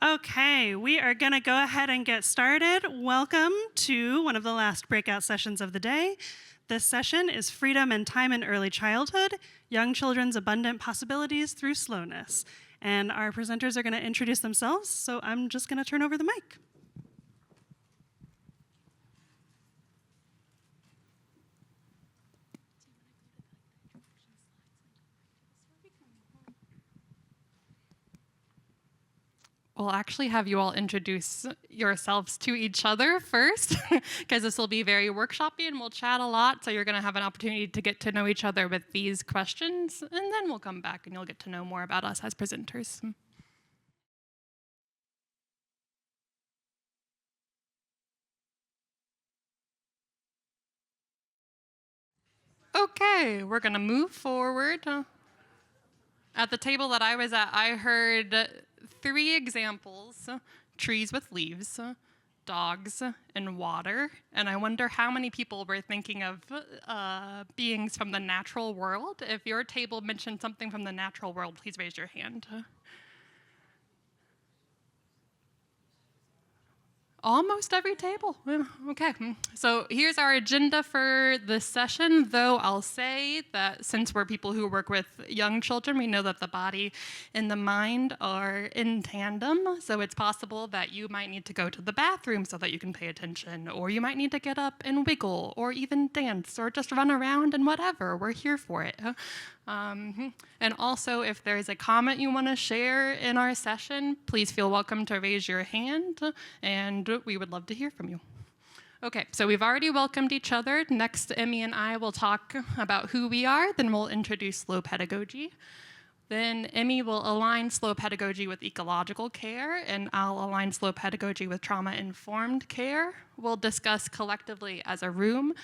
Okay, we are going to go ahead and get started. Welcome to one of the last breakout sessions of the day. This session is Freedom and Time in Early Childhood, Young Children's Abundant Possibilities Through Slowness. And our presenters are going to introduce themselves, so I'm just going to turn over the mic. We'll actually have you all introduce yourselves to each other first, because this will be very workshoppy and we'll chat a lot, so you're going to have an opportunity to get to know each other with these questions, and then we'll come back and you'll get to know more about us as presenters. Okay, we're going to move forward. At the table that I was at, I heard 3 examples: trees with leaves, dogs, and water. And I wonder how many people were thinking of beings from the natural world. If your table mentioned something from the natural world, please raise your hand. Almost every table. Okay, so here's our agenda for this session, though I'll say that since we're people who work with young children, we know that the body and the mind are in tandem, so it's possible that you might need to go to the bathroom so that you can pay attention, or you might need to get up and wiggle, or even dance, or just run around and whatever. We're here for it. And also, if there's a comment you want to share in our session, please feel welcome to raise your hand, and we would love to hear from you. Okay, so we've already welcomed each other. Next, Emmy and I will talk about who we are, then we'll introduce slow pedagogy. Then Emmy will align slow pedagogy with ecological care, and I'll align slow pedagogy with trauma-informed care. We'll discuss collectively as a room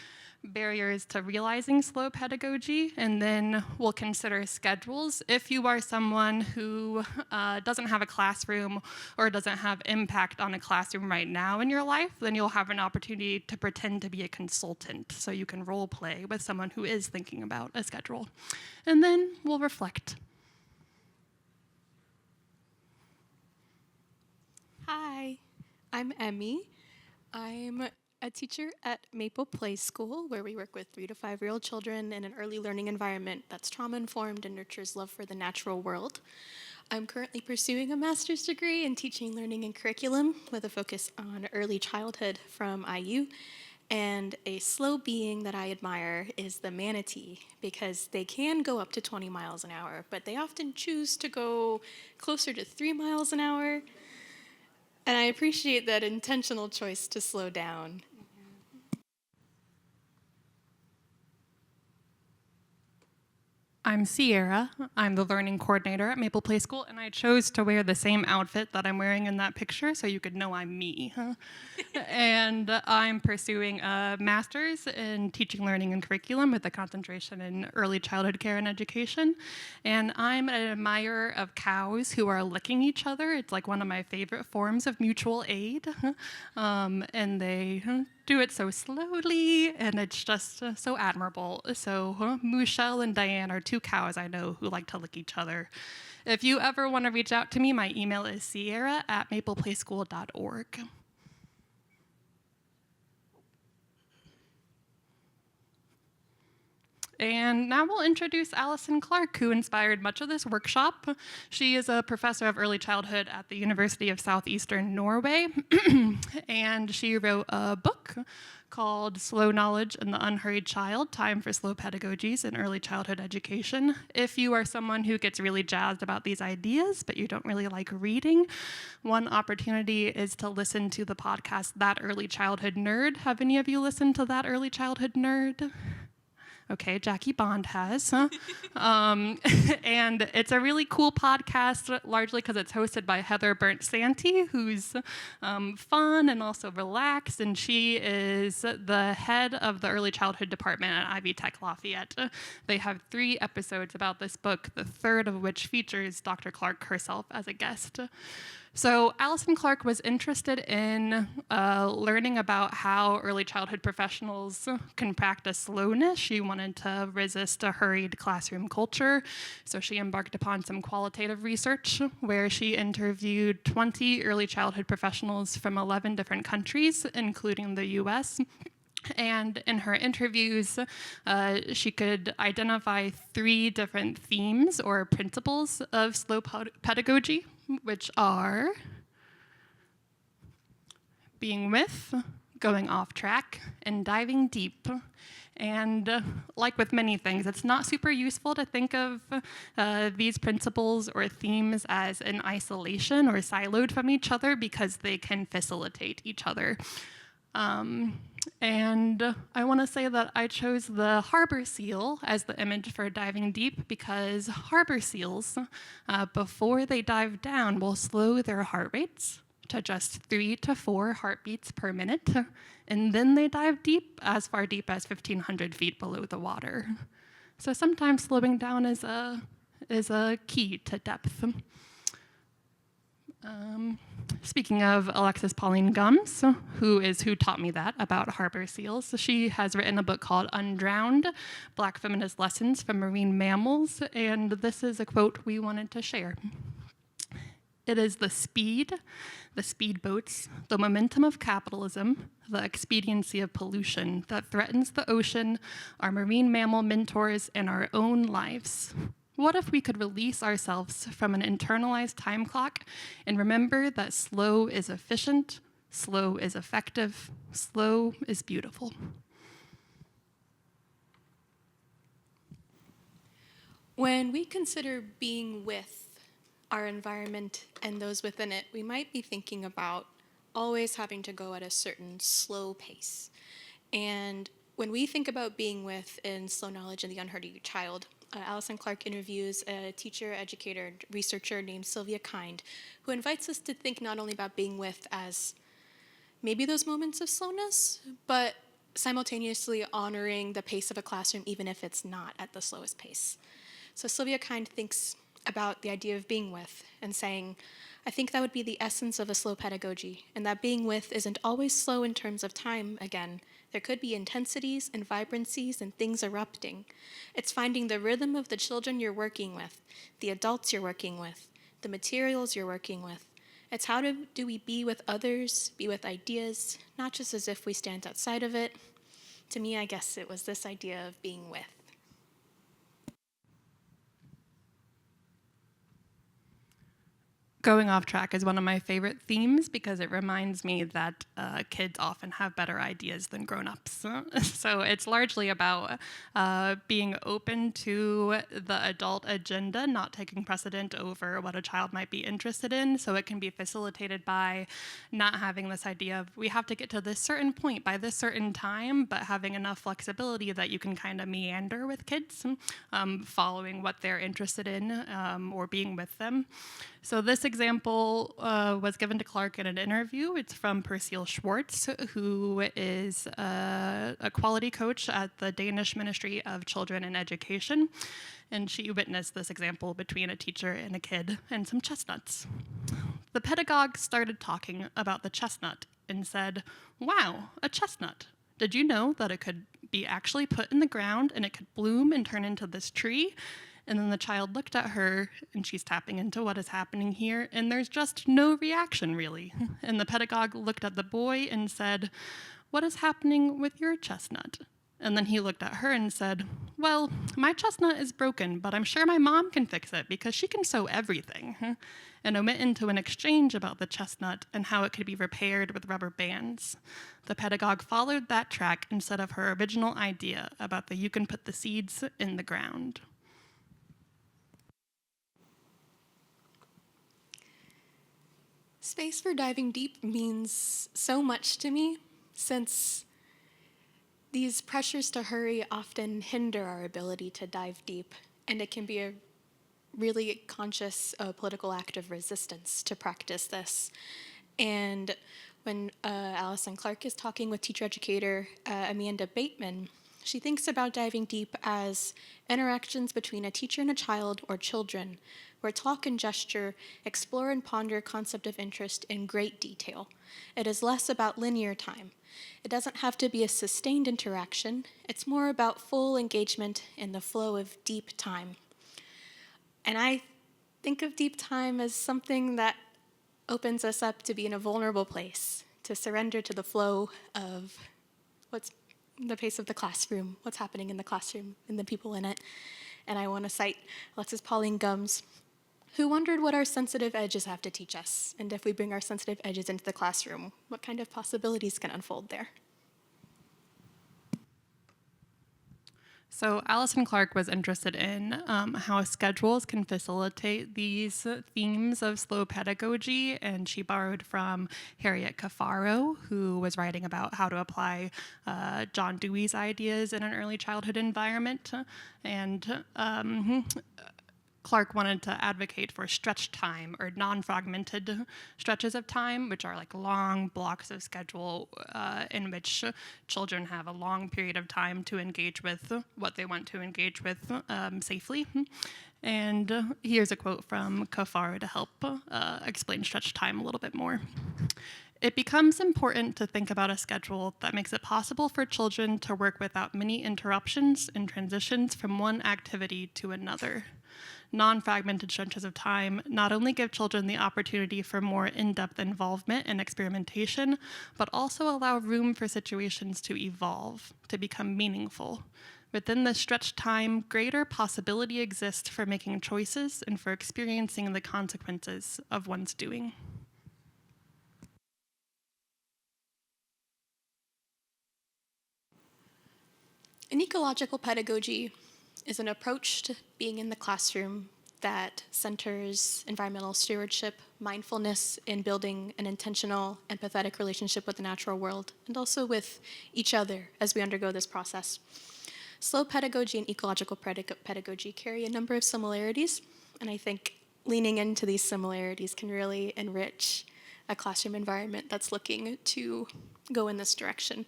barriers to realizing slow pedagogy, and then we'll consider schedules. If you are someone who doesn't have a classroom or doesn't have impact on a classroom right now in your life, then you'll have an opportunity to pretend to be a consultant, so you can role play with someone who is thinking about a schedule. And then we'll reflect. Hi, I'm Emmy. I'm a teacher at Maple Play School, where we work with 3 to 5-year-old children in an early learning environment that's trauma-informed and nurtures love for the natural world. I'm currently pursuing a master's degree in teaching, learning, and curriculum with a focus on early childhood from IU. And a slow being that I admire is the manatee, because they can go up to 20 miles an hour, but they often choose to go closer to 3 miles an hour. And I appreciate that intentional choice to slow down. I'm Sierra. I'm the learning coordinator at Maple Play School, and I chose to wear the same outfit that I'm wearing in that picture so you could know I'm me. And I'm pursuing a master's in teaching, learning, and curriculum with a concentration in early childhood care and education. And I'm an admirer of cows who are licking each other. It's like one of my favorite forms of mutual aid. And they do it so slowly, and it's just so admirable. So Michelle and Diane are 2 cows I know who like to lick each other. If you ever want to reach out to me, my email is sierra@mapleplayschool.org. And now we'll introduce Allison Clark, who inspired much of this workshop. She is a professor of early childhood at the University of Southeastern Norway, and she wrote a book called Slow Knowledge and the Unhurried Child, Time for Slow Pedagogies in Early Childhood Education. If you are someone who gets really jazzed about these ideas, but you don't really like reading, one opportunity is to listen to the podcast, That Early Childhood Nerd. Have any of you listened to That Early Childhood Nerd? Okay, Jackie Bond has. And it's a really cool podcast, largely because it's hosted by Heather Burnt-Santee, who's fun and also relaxed, and she is the head of the early childhood department at Ivy Tech Lafayette. They have 3 episodes about this book, the 3rd of which features Dr. Clark herself as a guest. So Allison Clark was interested in learning about how early childhood professionals can practice slowness. She wanted to resist a hurried classroom culture, so she embarked upon some qualitative research where she interviewed 20 early childhood professionals from 11 different countries, including the US. And in her interviews, she could identify 3 different themes or principles of slow pedagogy, which are being with, going off track, and diving deep. And like with many things, it's not super useful to think of these principles or themes as in isolation or siloed from each other because they can facilitate each other. And I want to say that I chose the harbor seal as the image for diving deep because harbor seals, before they dive down, will slow their heart rates to just 3 to 4 heartbeats per minute, and then they dive deep as 1,500 feet below the water. So sometimes slowing down is a key to depth. Speaking of Alexis Pauline Gumbs, who taught me that about harbor seals, she has written a book called Undrowned, Black Feminist Lessons from Marine Mammals, and this is a quote we wanted to share. It is the speedboats, the momentum of capitalism, the expediency of pollution that threatens the ocean, our marine mammal mentors, and our own lives. What if we could release ourselves from an internalized time clock and remember that slow is efficient, slow is effective, slow is beautiful? When we consider being with our environment and those within it, we might be thinking about always having to go at a certain slow pace. And when we think about being with in Slow Knowledge and the Unheard Child, Allison Clark interviews a teacher, educator, researcher named Sylvia Kind, who invites us to think not only about being with as maybe those moments of slowness, but simultaneously honoring the pace of a classroom even if it's not at the slowest pace. So Sylvia Kind thinks about the idea of being with and saying, I think that would be the essence of a slow pedagogy, and that being with isn't always slow in terms of time again. There could be intensities and vibrancies and things erupting. It's finding the rhythm of the children you're working with, the adults you're working with, the materials you're working with. It's how do we be with others, be with ideas, not just as if we stand outside of it. To me, I guess it was this idea of being with. Going off track is one of my favorite themes because it reminds me that kids often have better ideas than grown-ups. So it's largely about being open to the adult agenda, not taking precedent over what a child might be interested in. So it can be facilitated by not having this idea of we have to get to this certain point by this certain time, but having enough flexibility that you can kind of meander with kids, following what they're interested in or being with them. So this example was given to Clark in an interview. It's from Percival Schwartz, who is a quality coach at the Danish Ministry of Children and Education. And she witnessed this example between a teacher and a kid and some chestnuts. The pedagogue started talking about the chestnut and said, "Wow, a chestnut. Did you know that it could be actually put in the ground and it could bloom and turn into this tree?" And then the child looked at her, and she's tapping into what is happening here, and there's just no reaction, really. And the pedagogue looked at the boy and said, "What is happening with your chestnut?" And then he looked at her and said, "Well, my chestnut is broken, but I'm sure my mom can fix it because she can sew everything." And omit into an exchange about the chestnut and how it could be repaired with rubber bands. The pedagogue followed that track instead of her original idea about the you can put the seeds in the ground. Space for diving deep means so much to me, since these pressures to hurry often hinder our ability to dive deep, and it can be a really conscious political act of resistance to practice this. And when Allison Clark is talking with teacher educator Amanda Bateman, She thinks about diving deep as interactions between a teacher and a child or children, where talk and gesture explore and ponder concept of interest in great detail. It is less about linear time. It doesn't have to be a sustained interaction. It's more about full engagement in the flow of deep time. And I think of deep time as something that opens us up to be in a vulnerable place, to surrender to the flow of what's the pace of the classroom, what's happening in the classroom, and the people in it. And I want to cite Alexis Pauline Gumbs, who wondered what our sensitive edges have to teach us, and if we bring our sensitive edges into the classroom, what kind of possibilities can unfold there. So Allison Clark was interested in how schedules can facilitate these themes of slow pedagogy, and she borrowed from Harriet Cafaro, who was writing about how to apply John Dewey's ideas in an early childhood environment. And Clark wanted to advocate for stretch time or non-fragmented stretches of time, which are like long blocks of schedule in which children have a long period of time to engage with what they want to engage with safely. And here's a quote from Cafaro to help explain stretch time a little bit more. It becomes important to think about a schedule that makes it possible for children to work without many interruptions and transitions from one activity to another. Non-fragmented stretches of time not only give children the opportunity for more in-depth involvement and experimentation, but also allow room for situations to evolve, to become meaningful. Within this stretched time, greater possibility exists for making choices and for experiencing the consequences of one's doing. An ecological pedagogy is an approach to being in the classroom that centers environmental stewardship, mindfulness in building an intentional, empathetic relationship with the natural world, and also with each other as we undergo this process. Slow pedagogy and ecological pedagogy carry a number of similarities, and I think leaning into these similarities can really enrich a classroom environment that's looking to go in this direction.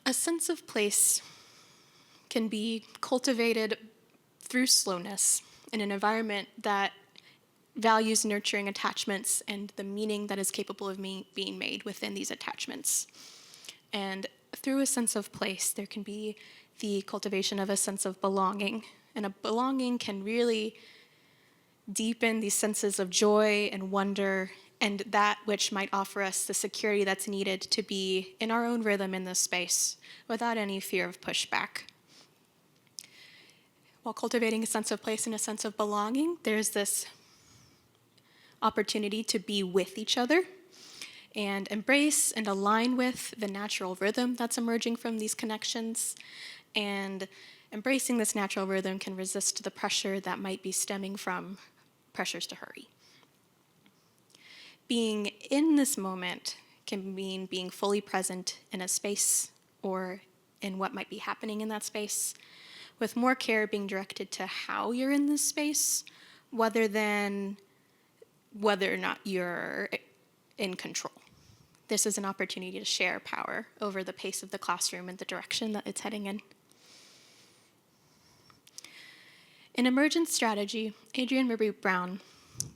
A sense of place can be cultivated through slowness in an environment that values nurturing attachments and the meaning that is capable of being made within these attachments. And through a sense of place, there can be the cultivation of a sense of belonging. And a belonging can really deepen these senses of joy and wonder and that which might offer us the security that's needed to be in our own rhythm in this space without any fear of pushback. While cultivating a sense of place and a sense of belonging, there's this opportunity to be with each other and embrace and align with the natural rhythm that's emerging from these connections. And embracing this natural rhythm can resist the pressure that might be stemming from pressures to hurry. Being in this moment can mean being fully present in a space or in what might be happening in that space, with more care being directed to how you're in this space, rather than whether or not you're in control. This is an opportunity to share power over the pace of the classroom and the direction that it's heading in. In Emergent Strategy, Adrienne Maree Brown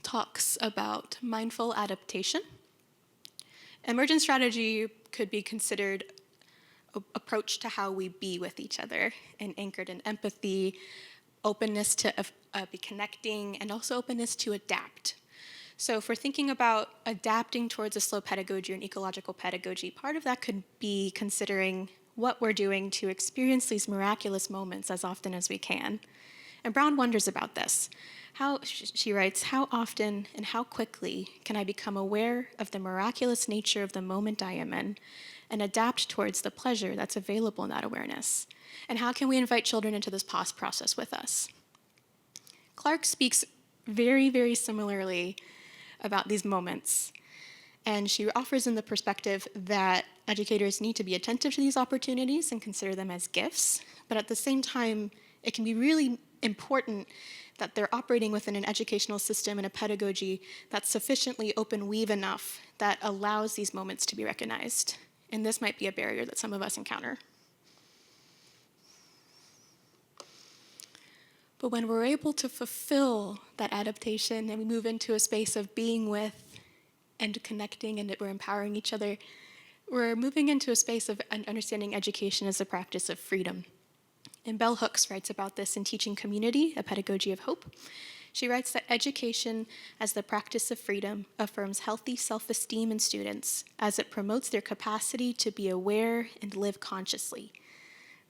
talks about mindful adaptation. Emergent strategy could be considered an approach to how we be with each other and anchored in empathy, openness to be connecting, and also openness to adapt. So if we're thinking about adapting towards a slow pedagogy or an ecological pedagogy, part of that could be considering what we're doing to experience these miraculous moments as often as we can. And Brown wonders about this. She writes, how often and how quickly can I become aware of the miraculous nature of the moment I am in and adapt towards the pleasure that's available in that awareness? And how can we invite children into this pause process with us? Clark speaks very, very similarly about these moments. And she offers in the perspective that educators need to be attentive to these opportunities and consider them as gifts. But at the same time, it can be really important that they're operating within an educational system and a pedagogy that's sufficiently open weave enough that allows these moments to be recognized And this might be a barrier that some of us encounter. But when we're able to fulfill that adaptation and we move into a space of being with and connecting and that we're empowering each other, we're moving into a space of understanding education as a practice of freedom. And Bell Hooks writes about this in Teaching Community, A Pedagogy of Hope. She writes that education as the practice of freedom affirms healthy self-esteem in students as it promotes their capacity to be aware and live consciously,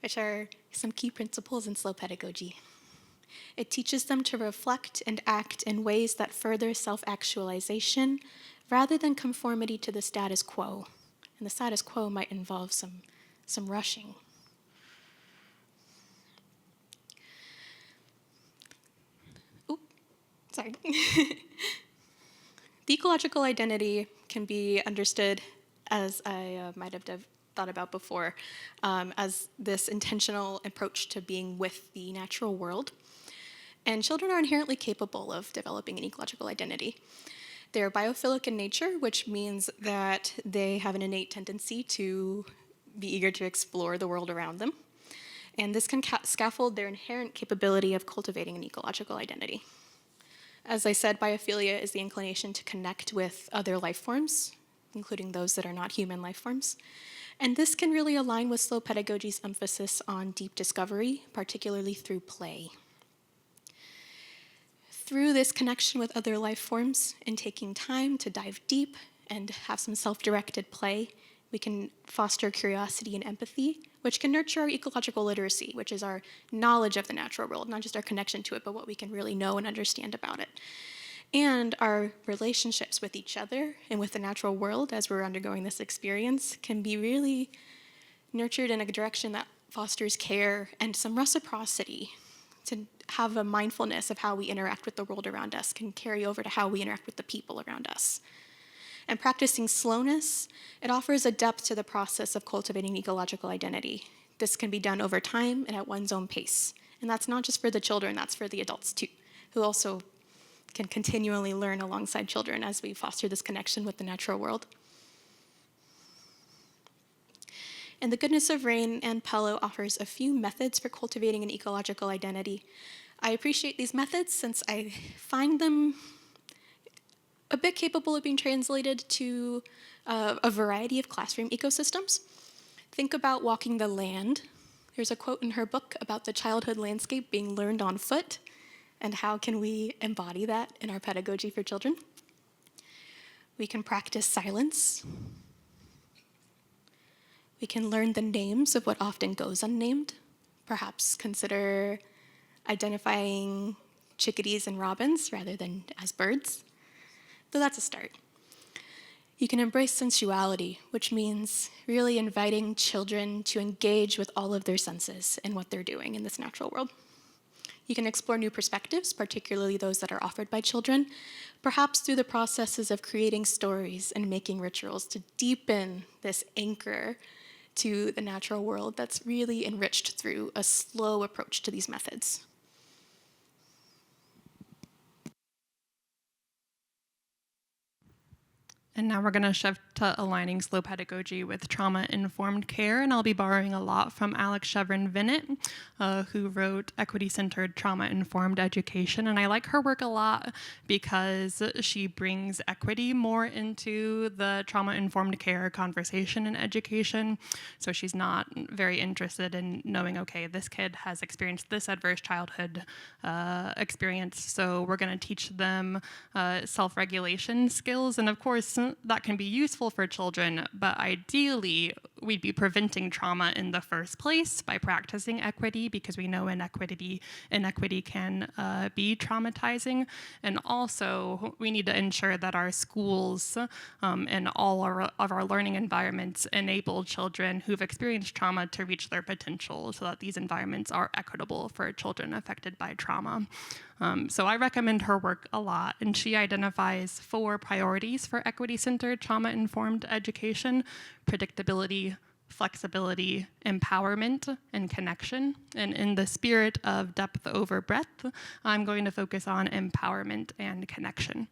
which are some key principles in slow pedagogy. It teaches them to reflect and act in ways that further self-actualization rather than conformity to the status quo. And the status quo might involve some rushing. Sorry. The ecological identity can be understood, as I might have thought about before, as this intentional approach to being with the natural world. And children are inherently capable of developing an ecological identity. They're biophilic in nature, which means that they have an innate tendency to be eager to explore the world around them. And this can scaffold their inherent capability of cultivating an ecological identity. As I said, biophilia is the inclination to connect with other life forms, including those that are not human life forms. And this can really align with slow pedagogy's emphasis on deep discovery, particularly through play. Through this connection with other life forms and taking time to dive deep and have some self-directed play, we can foster curiosity and empathy, which can nurture our ecological literacy, which is our knowledge of the natural world, not just our connection to it, but what we can really know and understand about it. And our relationships with each other and with the natural world as we're undergoing this experience can be really nurtured in a direction that fosters care and some reciprocity. To have a mindfulness of how we interact with the world around us can carry over to how we interact with the people around us. And practicing slowness, it offers a depth to the process of cultivating ecological identity. This can be done over time and at one's own pace. And that's not just for the children, that's for the adults too, who also can continually learn alongside children as we foster this connection with the natural world. And The Goodness of Rain and Pello offers a few methods for cultivating an ecological identity. I appreciate these methods since I find them a bit capable of being translated to a variety of classroom ecosystems. Think about walking the land. There's a quote in her book about the childhood landscape being learned on foot, and how can we embody that in our pedagogy for children? We can practice silence. We can learn the names of what often goes unnamed. Perhaps consider identifying chickadees and robins rather than as birds. So that's a start. You can embrace sensuality, which means really inviting children to engage with all of their senses in what they're doing in this natural world. You can explore new perspectives, particularly those that are offered by children, perhaps through the processes of creating stories and making rituals to deepen this anchor to the natural world that's really enriched through a slow approach to these methods. And now we're going to shift to aligning slow pedagogy with trauma-informed care, and I'll be borrowing a lot from Alex Chevron-Vinnett, who wrote Equity-Centered Trauma-Informed Education, and I like her work a lot because she brings equity more into the trauma-informed care conversation in education. So she's not very interested in knowing, okay, this kid has experienced this adverse childhood experience, so we're going to teach them self-regulation skills, and of course, that can be useful for children, but ideally, we'd be preventing trauma in the first place by practicing equity, because we know inequity can be traumatizing. And also, we need to ensure that our schools and all of our learning environments enable children who've experienced trauma to reach their potential, so that these environments are equitable for children affected by trauma. So I recommend her work a lot, and she identifies 4 priorities for equity-centered trauma-informed education: predictability, flexibility, empowerment, and connection. And in the spirit of depth over breadth, I'm going to focus on empowerment and connection.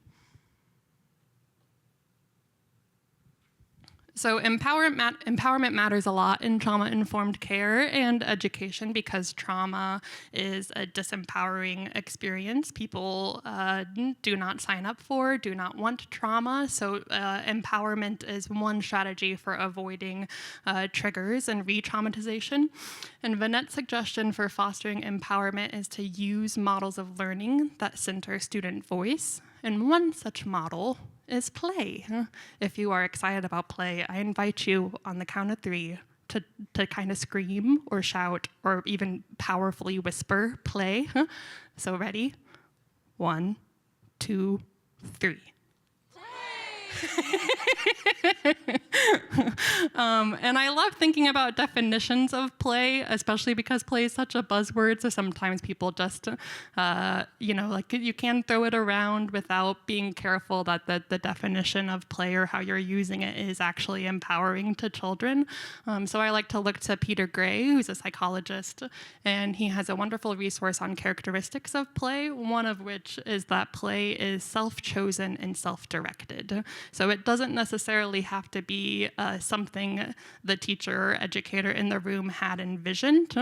So empowerment matters a lot in trauma-informed care and education because trauma is a disempowering experience. People do not sign up for, do not want trauma. So empowerment is one strategy for avoiding triggers and re-traumatization. And Vanette's suggestion for fostering empowerment is to use models of learning that center student voice. And one such model is play. If you are excited about play, I invite you on the count of 3 to kind of scream or shout or even powerfully whisper play. So ready? 1, 2, 3. And I love thinking about definitions of play, especially because play is such a buzzword. So sometimes people just, like you can throw it around without being careful that the definition of play or how you're using it is actually empowering to children. So I like to look to Peter Gray, who's a psychologist, and he has a wonderful resource on characteristics of play, one of which is that play is self-chosen and self-directed. So it doesn't necessarily have to be something the teacher or educator in the room had envisioned.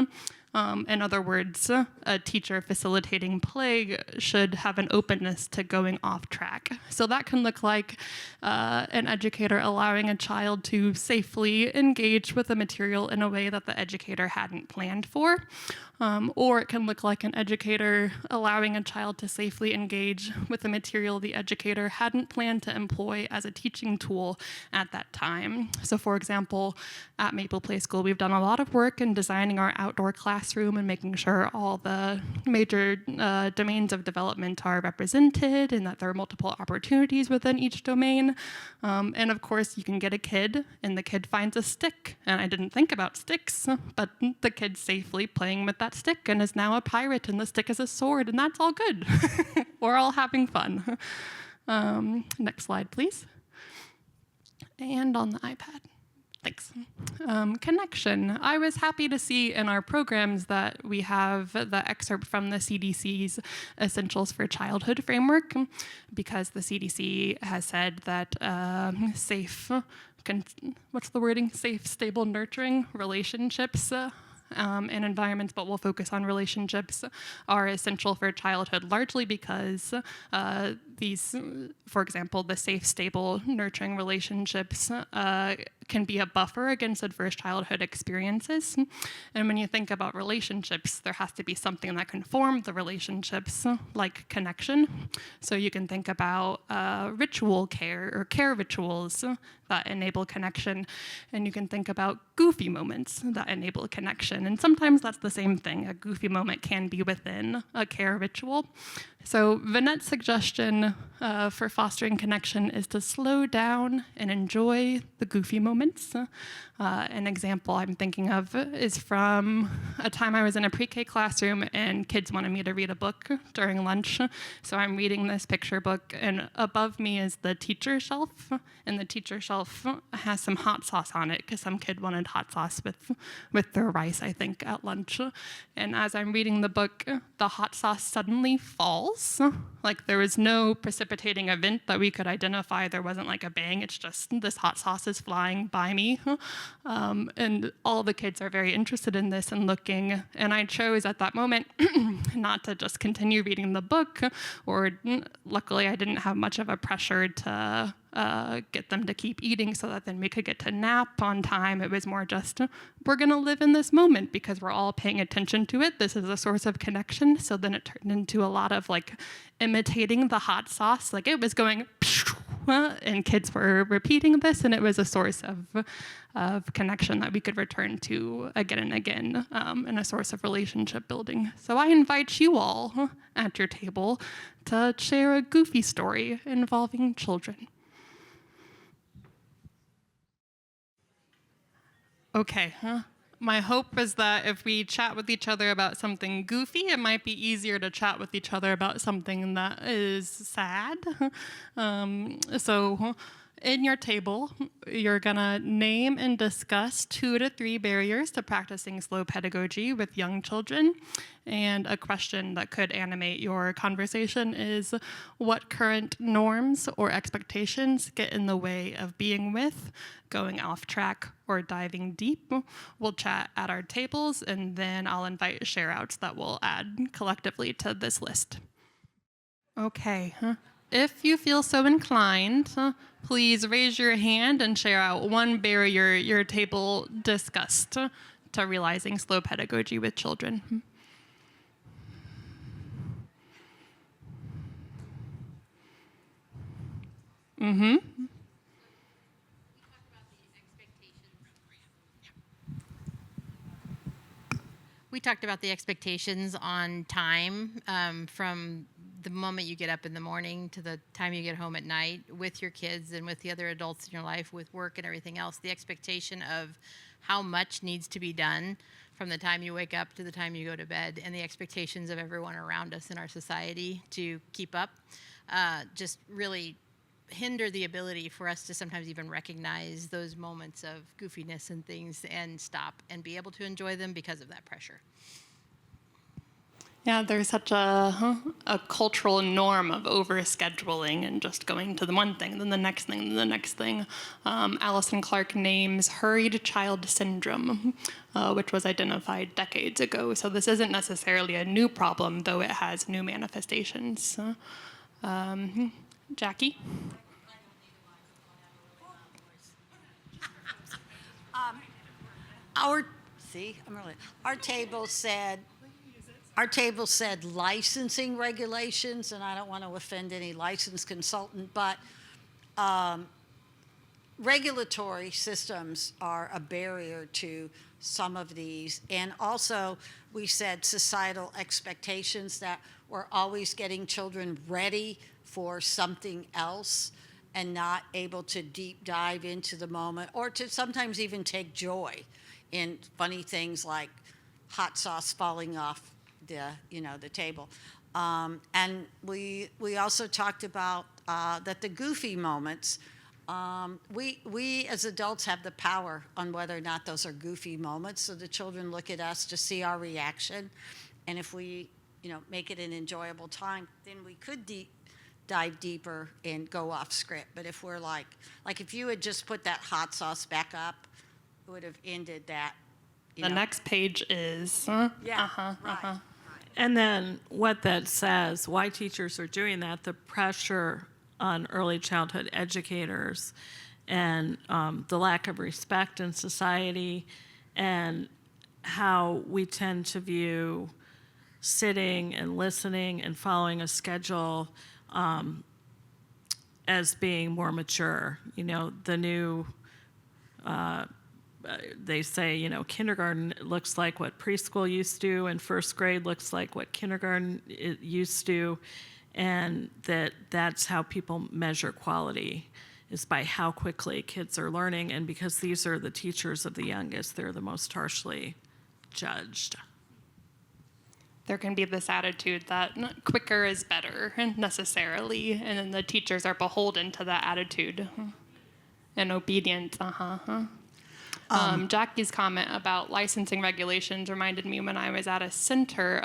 In other words, a teacher facilitating play should have an openness to going off track. So that can look like an educator allowing a child to safely engage with the material in a way that the educator hadn't planned for. Or it can look like an educator allowing a child to safely engage with the material the educator hadn't planned to employ as a teaching tool at that time. So for example, at Maple Play School, we've done a lot of work in designing our outdoor classroom and making sure all the major domains of development are represented and that there are multiple opportunities within each domain. And of course, you can get a kid and the kid finds a stick. And I didn't think about sticks, but the kid's safely playing with that stick and is now a pirate and the stick is a sword and that's all good. We're all having fun. Next slide, please. And on the iPad. Thanks. Connection. I was happy to see in our programs that we have the excerpt from the CDC's Essentials for Childhood framework, because the CDC has said that safe, stable, nurturing relationships and environments, but we'll focus on relationships, are essential for childhood, largely because these, for example, the safe, stable, nurturing relationships can be a buffer against adverse childhood experiences. And when you think about relationships, there has to be something that can form the relationships, like connection. So you can think about ritual care or care rituals that enable connection, and you can think about goofy moments that enable connection. And sometimes that's the same thing. A goofy moment can be within a care ritual. So Vanette's suggestion for fostering connection is to slow down and enjoy the goofy moments. An example I'm thinking of is from a time I was in a pre-K classroom and kids wanted me to read a book during lunch. So I'm reading this picture book, and above me is the teacher shelf, and the teacher shelf has some hot sauce on it because some kid wanted hot sauce with their rice, I think, at lunch. And as I'm reading the book, the hot sauce suddenly falls. Like there was no precipitating event that we could identify. There wasn't like a bang. It's just this hot sauce is flying by me. And all the kids are very interested in this and looking. And I chose at that moment not to just continue reading the book, or luckily I didn't have much of a pressure to get them to keep eating so that then we could get to nap on time. It was more just, we're going to live in this moment because we're all paying attention to it. This is a source of connection. So then it turned into a lot of like imitating the hot sauce. Like it was going, and kids were repeating this, and it was a source of connection that we could return to again and again, and a source of relationship building. So I invite you all at your table to share a goofy story involving children. Okay, my hope is that if we chat with each other about something goofy, it might be easier to chat with each other about something that is sad. So In your table, you're gonna name and discuss 2 to 3 barriers to practicing slow pedagogy with young children. And a question that could animate your conversation is, what current norms or expectations get in the way of being with, going off track, or diving deep? We'll chat at our tables, and then I'll invite share-outs that will add collectively to this list. Okay. If you feel so inclined, please raise your hand and share out one barrier your table discussed to realizing slow pedagogy with children. Mm-hmm. We talked about the expectations on time from the moment you get up in the morning to the time you get home at night with your kids and with the other adults in your life, with work and everything else. The expectation of how much needs to be done from the time you wake up to the time you go to bed, and the expectations of everyone around us in our society to keep up just really hinder the ability for us to sometimes even recognize those moments of goofiness and things and stop and be able to enjoy them because of that pressure. Yeah, there's such a cultural norm of overscheduling and just going to the one thing, then the next thing, then the next thing. Allison Clark names hurried child syndrome, which was identified decades ago. So this isn't necessarily a new problem, though it has new manifestations. Jackie? Our table said licensing regulations, and I don't want to offend any licensed consultant, but regulatory systems are a barrier to some of these. And also, we said societal expectations, that we're always getting children ready for something else and not able to deep dive into the moment, or to sometimes even take joy in funny things like hot sauce falling off the table. And we also talked about that the goofy moments, we as adults have the power on whether or not those are goofy moments. So the children look at us to see our reaction. And if we, make it an enjoyable time, then we could dive deeper and go off script. But if we're like if you had just put that hot sauce back up, it would have ended that. The next page is. Right. And then what that says, why teachers are doing that, the pressure on early childhood educators and the lack of respect in society, and how we tend to view sitting and listening and following a schedule as being more mature. The new they say, kindergarten looks like what preschool used to, and first grade looks like what kindergarten used to, and that's how people measure quality, is by how quickly kids are learning. And because these are the teachers of the youngest, they're the most harshly judged. There can be this attitude that quicker is better, necessarily, and then the teachers are beholden to that attitude and obedient. Jackie's comment about licensing regulations reminded me when I was at a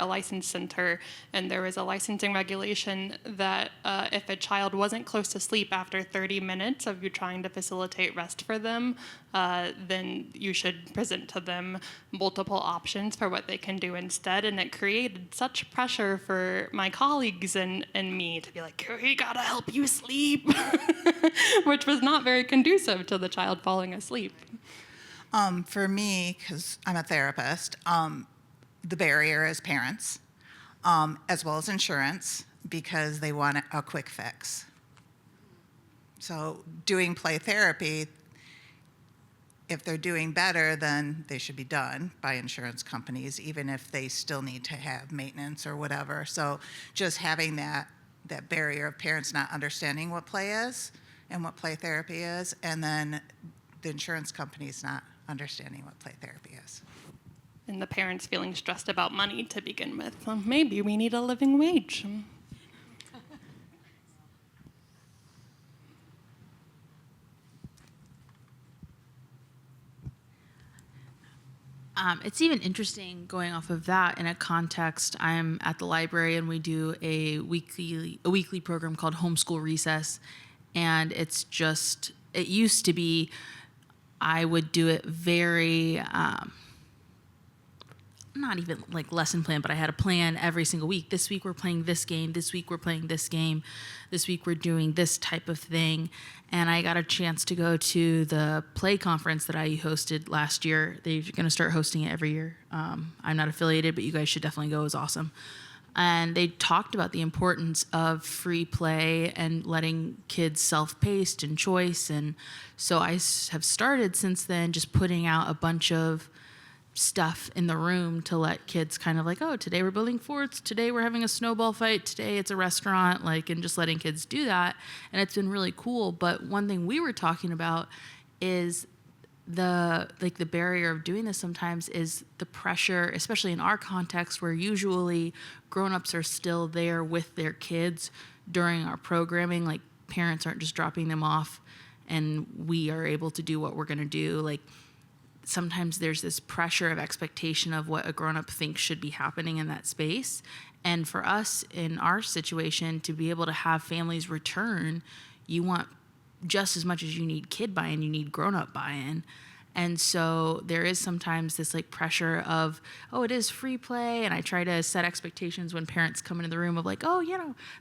license center, and there was a licensing regulation that if a child wasn't close to sleep after 30 minutes of you trying to facilitate rest for them, then you should present to them multiple options for what they can do instead. And it created such pressure for my colleagues and me to be like, we gotta help you sleep, which was not very conducive to the child falling asleep. For me, because I'm a therapist, the barrier is parents, as well as insurance, because they want a quick fix. So doing play therapy, if they're doing better, then they should be done by insurance companies, even if they still need to have maintenance or whatever. So just having that barrier of parents not understanding what play is and what play therapy is, and then the insurance companies not understanding what play therapy is. And the parents feeling stressed about money to begin with. Maybe we need a living wage. It's even interesting going off of that in a context. I'm at the library and we do a weekly program called Homeschool Recess, and it used to be I would do it very not even like lesson plan, but I had a plan every single week. This week we're playing this game. This week we're playing this game. This week we're doing this type of thing. And I got a chance to go to the play conference that I hosted last year. They're going to start hosting it every year. I'm not affiliated, but you guys should definitely go. It was awesome. And they talked about the importance of free play and letting kids self-paced and choice. And so I have started since then just putting out a bunch of stuff in the room to let kids kind of like, oh, today we're building forts, today we're having a snowball fight, today it's a restaurant, like, and just letting kids do that. And it's been really cool. But one thing we were talking about is the barrier of doing this sometimes is the pressure, especially in our context where usually grown-ups are still there with their kids during our programming. Like, parents aren't just dropping them off and we are able to do what we're going to do. Like, sometimes there's this pressure of expectation of what a grown-up thinks should be happening in that space. And for us in our situation, to be able to have families return, you want just as much as you need kid buy-in, you need grown-up buy-in. And so there is sometimes this like pressure of, oh, it is free play. And I try to set expectations when parents come into the room of like, oh,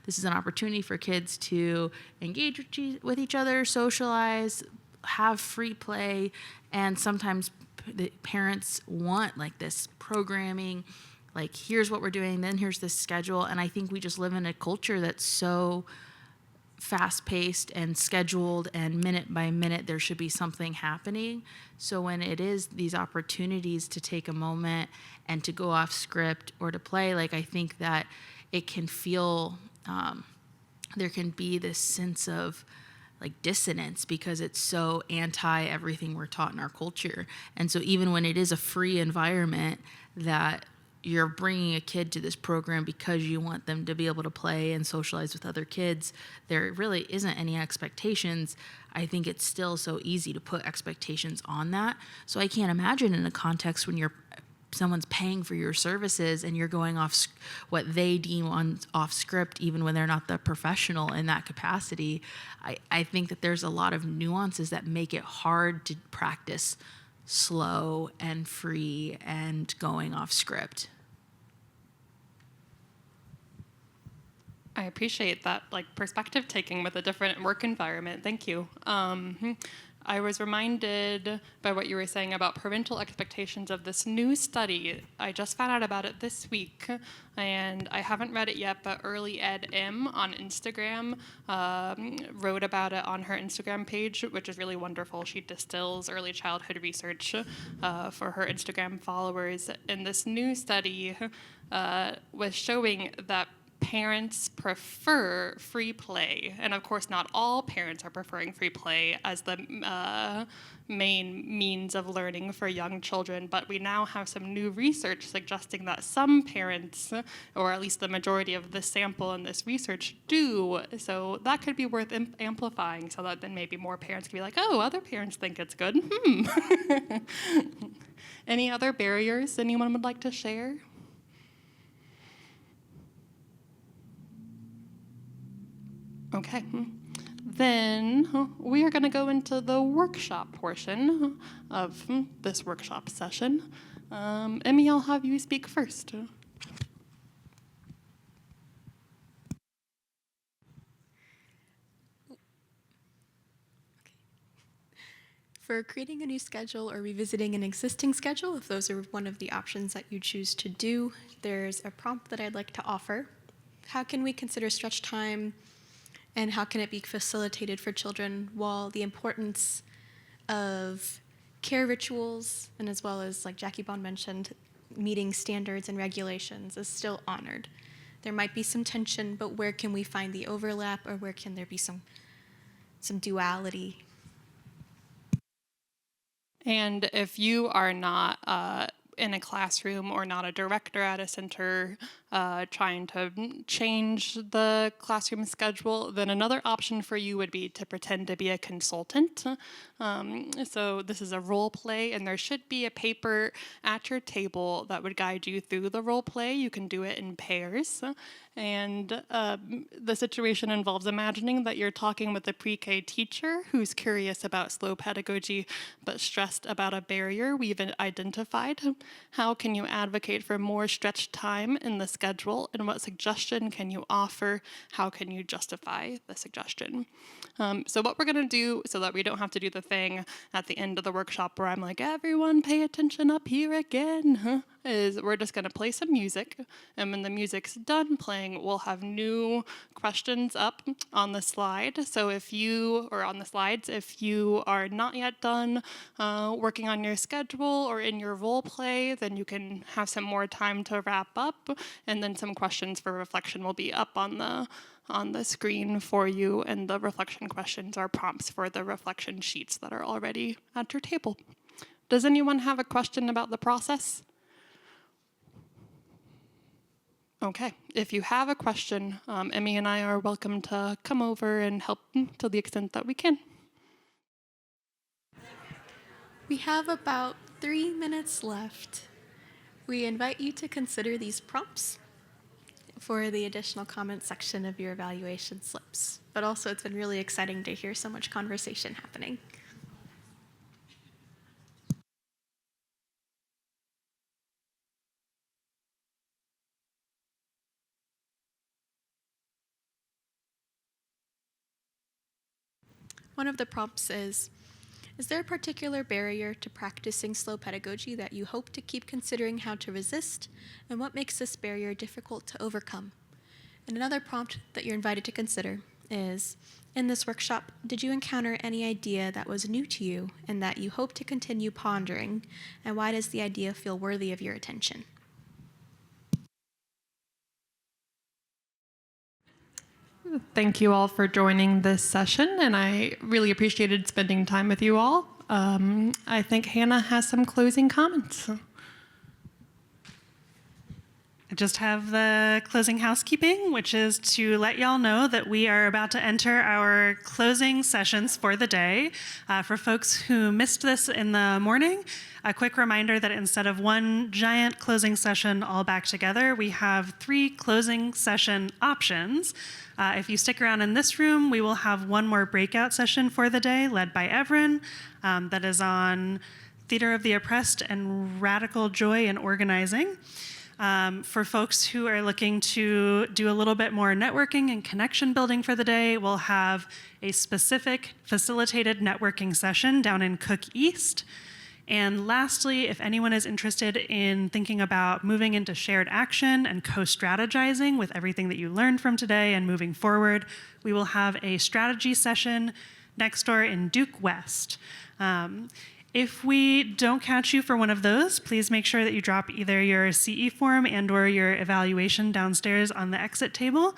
this is an opportunity for kids to engage with each other, socialize, have free play. And sometimes the parents want like this programming, like here's what we're doing, then here's this schedule. And I think we just live in a culture that's so fast-paced and scheduled, and minute by minute there should be something happening. So when it is these opportunities to take a moment and to go off script or to play, like I think that it can feel, there can be this sense of like dissonance because it's so anti everything we're taught in our culture. And so even when it is a free environment that you're bringing a kid to this program because you want them to be able to play and socialize with other kids, there really isn't any expectations. I think it's still so easy to put expectations on that. So I can't imagine in a context when someone's paying for your services and you're going off what they deem off script, even when they're not the professional in that capacity. I think that there's a lot of nuances that make it hard to practice slow and free and going off script. I appreciate that perspective taking with a different work environment. Thank you. I was reminded by what you were saying about parental expectations of this new study. I just found out about it this week, and I haven't read it yet, but Early Ed M on Instagram wrote about it on her Instagram page, which is really wonderful. She distills early childhood research for her Instagram followers. And this new study was showing that parents prefer free play. And of course, not all parents are preferring free play as the main means of learning for young children, but we now have some new research suggesting that some parents, or at least the majority of this sample in this research, do. So that could be worth amplifying so that then maybe more parents can be like, oh, other parents think it's good. Any other barriers anyone would like to share? Okay, then we are going to go into the workshop portion of this workshop session. Emmy, I'll have you speak first. For creating a new schedule or revisiting an existing schedule, if those are one of the options that you choose to do, there's a prompt that I'd like to offer. How can we consider stretch time, and how can it be facilitated for children while the importance of care rituals, and as well as, like Jackie Bond mentioned, meeting standards and regulations is still honored? There might be some tension, but where can we find the overlap, or where can there be some duality? And if you are not in a classroom or not a director at a center, trying to change the classroom schedule, then another option for you would be to pretend to be a consultant. So this is a role play, and there should be a paper at your table that would guide you through the role play. You can do it in pairs. And the situation involves imagining that you're talking with a pre-K teacher who's curious about slow pedagogy but stressed about a barrier we've identified. How can you advocate for more stretched time in the schedule, and what suggestion can you offer? How can you justify the suggestion? So what we're going to do, so that we don't have to do the thing at the end of the workshop where I'm like, everyone pay attention up here again, is we're just going to play some music, and when the music's done playing, we'll have new questions up on the slide. So if you are not yet done working on your schedule or in your role play, then you can have some more time to wrap up, and then some questions for reflection will be up on the screen for you, and the reflection questions are prompts for the reflection sheets that are already at your table. Does anyone have a question about the process? Okay, if you have a question, Emmy and I are welcome to come over and help to the extent that we can. We have about 3 minutes left. We invite you to consider these prompts for the additional comment section of your evaluation slips. But also, it's been really exciting to hear so much conversation happening. One of the prompts is there a particular barrier to practicing slow pedagogy that you hope to keep considering how to resist, and what makes this barrier difficult to overcome? And another prompt that you're invited to consider is, in this workshop, did you encounter any idea that was new to you and that you hope to continue pondering, and why does the idea feel worthy of your attention? Thank you all for joining this session, and I really appreciated spending time with you all. I think Hannah has some closing comments. I just have the closing housekeeping, which is to let y'all know that we are about to enter our closing sessions for the day. For folks who missed this in the morning, a quick reminder that instead of one giant closing session all back together, we have 3 closing session options. If you stick around in this room, we will have one more breakout session for the day led by Evren that is on Theater of the Oppressed and Radical Joy in Organizing. For folks who are looking to do a little bit more networking and connection building for the day, we'll have a specific facilitated networking session down in Cook East. And lastly, if anyone is interested in thinking about moving into shared action and co-strategizing with everything that you learned from today and moving forward, we will have a strategy session next door in Duke West. If we don't catch you for one of those, please make sure that you drop either your CE form and or your evaluation downstairs on the exit table.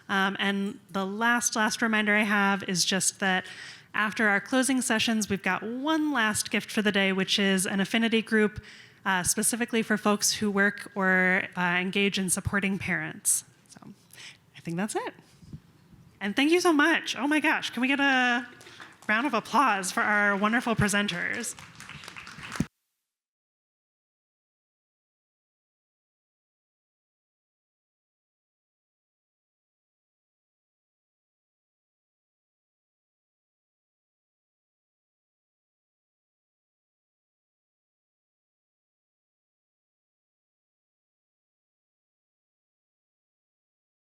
And the last reminder I have is just that after our closing sessions, we've got one last gift for the day, which is an affinity group specifically for folks who work or engage in supporting parents. So I think that's it. And thank you so much. Oh my gosh, can we get a round of applause for our wonderful presenters?